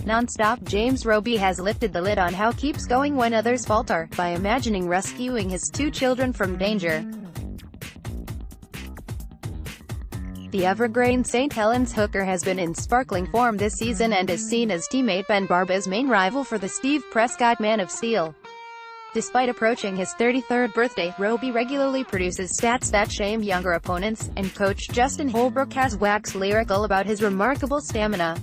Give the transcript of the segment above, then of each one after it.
Non-stop James Roby has lifted the lid on how keeps going when others falter, by imagining rescuing his 2 children from danger. The evergreen St Helens hooker has been in sparkling form this season and is seen as teammate Ben Barba's main rival for the Steve Prescott Man of Steel. Despite approaching his 33rd birthday, Roby regularly produces stats that shame younger opponents, and coach Justin Holbrook has waxed lyrical about his remarkable stamina.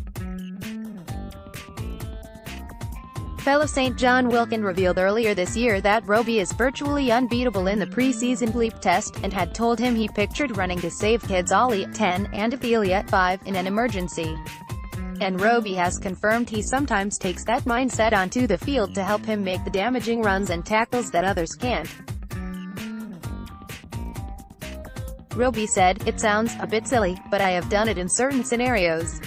Fellow Saint Jon Wilkin revealed earlier this year that Roby is virtually unbeatable in the pre-season bleep test, and had told him he pictured running to save kids Ollie, 10, and Ophelia, 5, in an emergency. And Roby has confirmed he sometimes takes that mindset onto the field to help him make the damaging runs and tackles that others can't. Roby said, "It sounds a bit silly, but I have done it in certain scenarios."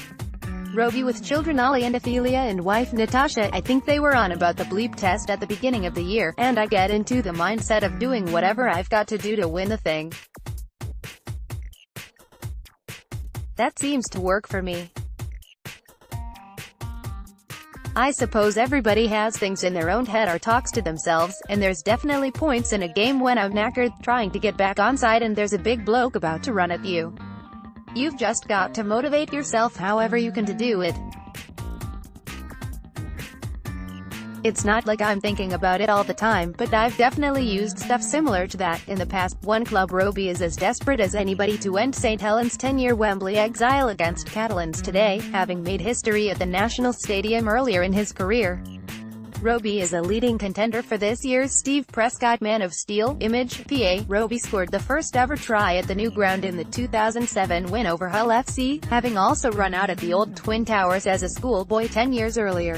Roby with children Ollie and Ophelia and wife Natasha, "I think they were on about the bleep test at the beginning of the year, and I get into the mindset of doing whatever I've got to do to win the thing. That seems to work for me. I suppose everybody has things in their own head or talks to themselves, and there's definitely points in a game when I'm knackered, trying to get back onside and there's a big bloke about to run at you. You've just got to motivate yourself however you can to do it. It's not like I'm thinking about it all the time, but I've definitely used stuff similar to that in the past." One club Roby is as desperate as anybody to end St Helens' 10-year Wembley exile against Catalans today, having made history at the National Stadium earlier in his career. Roby is a leading contender for this year's Steve Prescott Man of Steel image. PA. Roby scored the first ever try at the new ground in the 2007 win over Hull FC, having also run out at the old Twin Towers as a schoolboy 10 years earlier.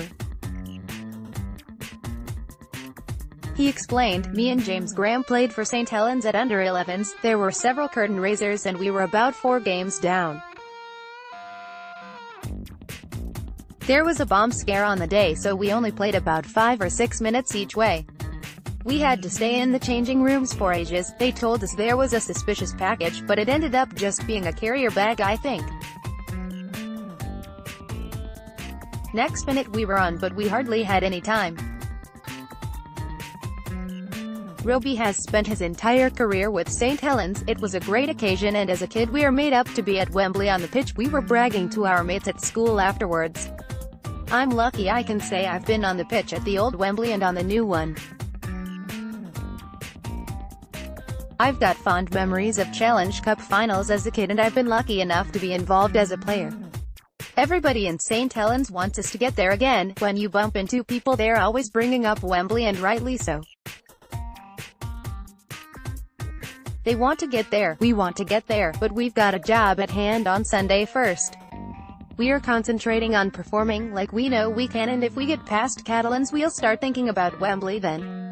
He explained, "Me and James Graham played for St Helens at under-11s, there were several curtain raisers and we were about 4 games down. There was a bomb scare on the day, so we only played about 5 or 6 minutes each way. We had to stay in the changing rooms for ages. They told us there was a suspicious package, but it ended up just being a carrier bag, I think. Next minute we were on, but we hardly had any time." Roby has spent his entire career with St Helens. "It was a great occasion, and as a kid we are made up to be at Wembley on the pitch. We were bragging to our mates at school afterwards. I'm lucky I can say I've been on the pitch at the old Wembley and on the new one. I've got fond memories of Challenge Cup finals as a kid, and I've been lucky enough to be involved as a player. Everybody in St Helens wants us to get there again. When you bump into people they're always bringing up Wembley, and rightly so. They want to get there, we want to get there, but we've got a job at hand on Sunday first. We are concentrating on performing like we know we can, and if we get past Catalans we'll start thinking about Wembley then."